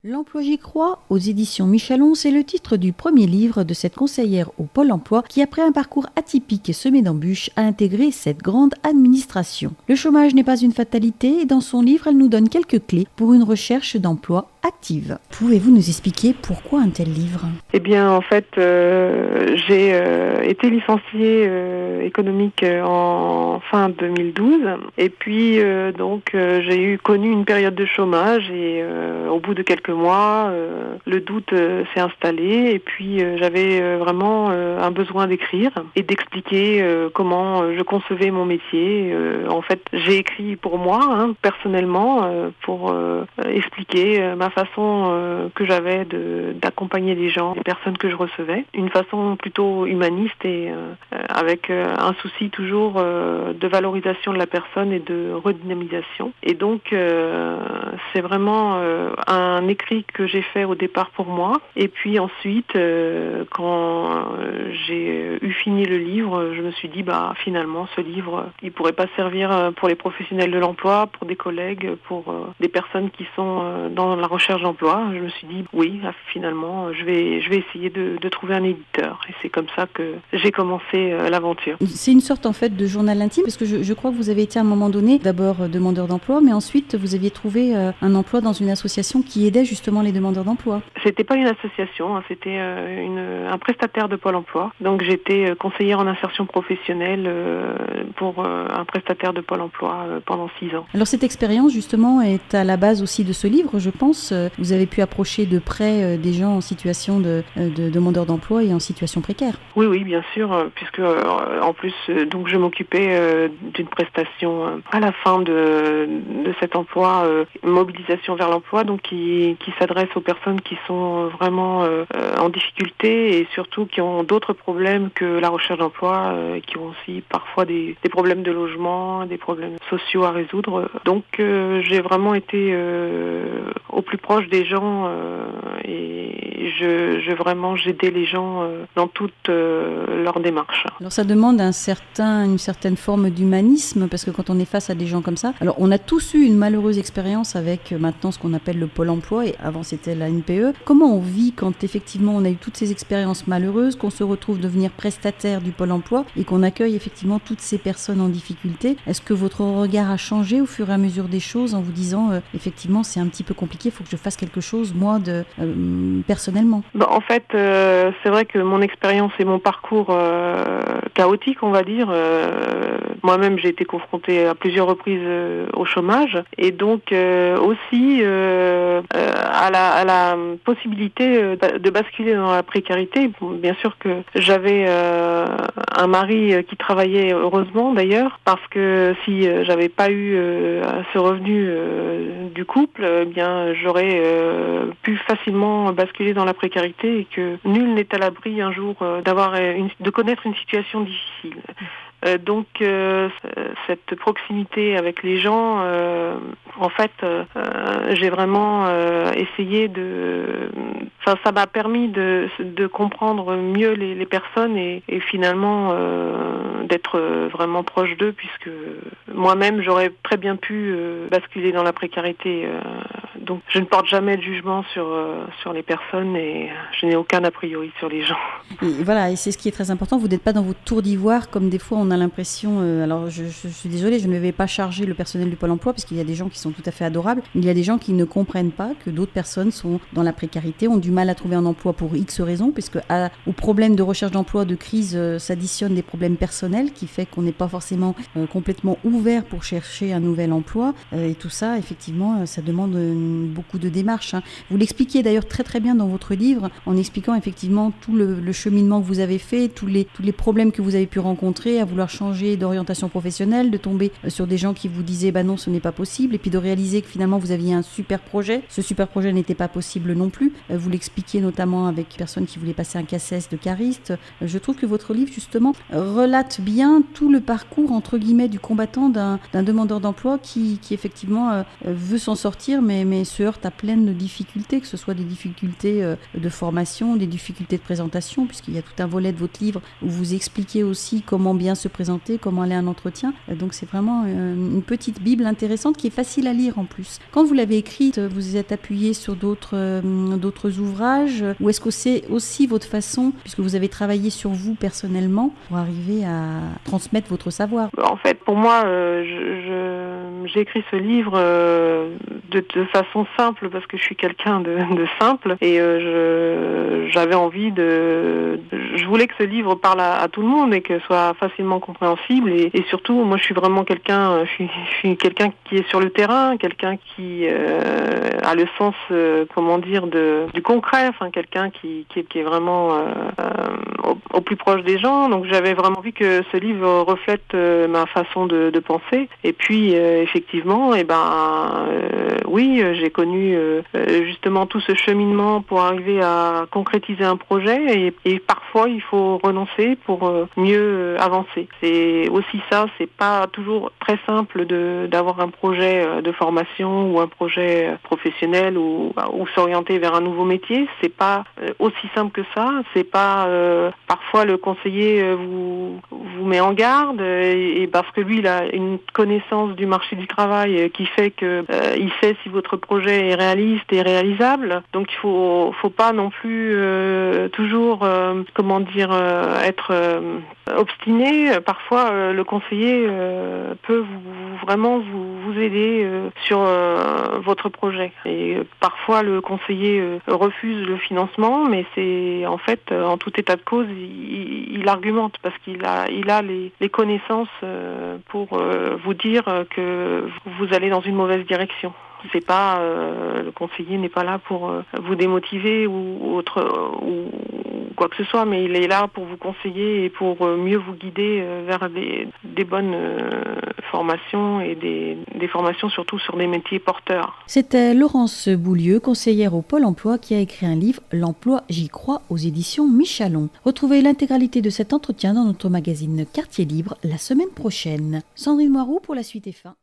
L'emploi j'y crois, aux éditions Michelon, c'est le titre du premier livre de cette conseillère au Pôle emploi qui, après un parcours atypique et semé d'embûches, a intégré cette grande administration. Le chômage n'est pas une fatalité et dans son livre, elle nous donne quelques clés pour une recherche d'emploi active. Pouvez-vous nous expliquer pourquoi un tel livre ? Eh bien, en fait, j'ai été licenciée économique en fin 2012 et puis j'ai connu une période de chômage et au bout de quelques mois, le doute s'est installé et puis j'avais vraiment un besoin d'écrire et d'expliquer comment je concevais mon métier. En fait, j'ai écrit pour moi, personnellement, pour expliquer ma façon que j'avais d'accompagner les gens, les personnes que je recevais, une façon plutôt humaniste et avec un souci toujours de valorisation de la personne et de redynamisation. Et donc c'est vraiment un écrit que j'ai fait au départ pour moi. Et puis ensuite, quand j'ai eu fini le livre, je me suis dit finalement ce livre, il pourrait pas servir pour les professionnels de l'emploi, pour des collègues, pour des personnes qui sont dans la recherche d'emploi. Je me suis dit oui, finalement, je vais essayer de trouver un éditeur. Et c'est comme ça que j'ai commencé l'aventure. C'est une sorte en fait de journal intime, parce que je crois que vous avez été à un moment donné d'abord demandeur d'emploi, mais ensuite vous aviez trouvé un emploi dans une association qui aidait justement les demandeurs d'emploi. C'était pas une association, c'était un prestataire de Pôle emploi. Donc j'étais conseillère en insertion professionnelle pour un prestataire de Pôle emploi pendant 6 ans. Alors cette expérience justement est à la base aussi de ce livre, je pense. Vous avez pu approcher de près des gens en situation de demandeurs d'emploi et en situation précaire. Oui, bien sûr, puisque en plus, donc je m'occupais d'une prestation à la fin de cet emploi, mobilisation vers l'emploi, donc qui s'adresse aux personnes qui sont vraiment en difficulté et surtout qui ont d'autres problèmes que la recherche d'emploi, qui ont aussi parfois des problèmes de logement, des problèmes sociaux à résoudre. Donc j'ai vraiment été au plus proche des gens et j'aidais les gens dans toute leur démarche. Alors ça demande une certaine forme d'humanisme, parce que quand on est face à des gens comme ça, alors on a tous eu une malheureuse expérience avec maintenant ce qu'on appelle le Pôle emploi, et avant c'était la NPE. Comment on vit quand effectivement on a eu toutes ces expériences malheureuses, qu'on se retrouve devenir prestataire du Pôle emploi et qu'on accueille effectivement toutes ces personnes en difficulté? Est-ce que votre regard a changé au fur et à mesure des choses en vous disant effectivement c'est un petit peu compliqué, il faut que je fasse quelque chose moi personnellement? En fait, c'est vrai que mon expérience et mon parcours chaotique, on va dire, moi-même j'ai été confrontée à plusieurs reprises au chômage et donc aussi à la possibilité de basculer dans la précarité. Bien sûr que j'avais un mari qui travaillait, heureusement d'ailleurs, parce que si j'avais pas eu ce revenu du couple, j'aurais pu facilement basculer dans la précarité et que nul n'est à l'abri un jour de connaître une situation difficile. Donc cette proximité avec les gens, j'ai vraiment essayé ça m'a permis de comprendre mieux les personnes et finalement d'être vraiment proche d'eux, puisque moi-même j'aurais très bien pu basculer dans la précarité. Donc je ne porte jamais de jugement sur les personnes et je n'ai aucun a priori sur les gens. Et voilà, et c'est ce qui est très important, vous n'êtes pas dans votre tour d'ivoire comme des fois on a l'impression, alors je suis désolée, je ne vais pas charger le personnel du Pôle emploi parce qu'il y a des gens qui sont tout à fait adorables, mais il y a des gens qui ne comprennent pas que d'autres personnes sont dans la précarité, ont du mal à trouver un emploi pour X raisons, puisque au problème de recherche d'emploi, de crise, s'additionnent des problèmes personnels qui fait qu'on n'est pas forcément complètement ouvert pour chercher un nouvel emploi, et tout ça effectivement ça demande beaucoup de démarches. Vous l'expliquiez d'ailleurs très très bien dans votre livre en expliquant effectivement tout le cheminement que vous avez fait, tous les problèmes que vous avez pu rencontrer à vouloir changer d'orientation professionnelle, de tomber sur des gens qui vous disaient non, ce n'est pas possible, et puis de réaliser que finalement vous aviez un super projet. Ce super projet n'était pas possible non plus. Vous l'expliquiez notamment avec une personne qui voulait passer un CACES de cariste. Je trouve que votre livre justement relate bien tout le parcours entre guillemets du combattant d'un demandeur d'emploi qui effectivement veut s'en sortir, mais et se heurte à plein de difficultés, que ce soit des difficultés de formation, des difficultés de présentation, puisqu'il y a tout un volet de votre livre où vous expliquez aussi comment bien se présenter, comment aller à un entretien. Donc c'est vraiment une petite bible intéressante qui est facile à lire en plus. Quand vous l'avez écrite, vous êtes appuyé sur d'autres ouvrages, ou est-ce que c'est aussi votre façon, puisque vous avez travaillé sur vous personnellement, pour arriver à transmettre votre savoir? En fait, pour moi, j'ai écrit ce livre de façon simple parce que je suis quelqu'un de simple et j'avais envie je voulais que ce livre parle à tout le monde et que soit facilement compréhensible et surtout, moi, je suis vraiment quelqu'un qui est sur le terrain, quelqu'un qui a le sens, du concret, enfin quelqu'un qui est vraiment au plus proche des gens. Donc j'avais vraiment envie que ce livre reflète ma façon de penser. Et puis effectivement, oui, j'ai connu justement tout ce cheminement pour arriver à concrétiser un projet et parfois il faut renoncer pour mieux avancer. C'est aussi ça, c'est pas toujours très simple d'avoir un projet de formation ou un projet professionnel ou s'orienter vers un nouveau métier. C'est pas aussi simple que ça. C'est pas parfois le conseiller vous met en garde et parce que lui il a une connaissance du marché du travail qui fait que il sait si votre projet est réaliste et réalisable. Donc il faut pas non plus toujours être obstiné. Parfois le conseiller peut vraiment vous aider sur votre projet. Et parfois le conseiller refuse le financement, mais c'est en fait en tout état de cause il argumente parce qu'il a les connaissances pour vous dire que vous allez dans une mauvaise direction. C'est pas le conseiller n'est pas là pour vous démotiver ou quoi que ce soit, mais il est là pour vous conseiller et pour mieux vous guider vers des bonnes formations et des formations surtout sur des métiers porteurs. C'était Laurence Boulieu, conseillère au Pôle emploi, qui a écrit un livre, L'emploi, j'y crois, aux éditions Michalon. Retrouvez l'intégralité de cet entretien dans notre magazine Quartier Libre la semaine prochaine. Sandrine Moiroux pour la suite et fin.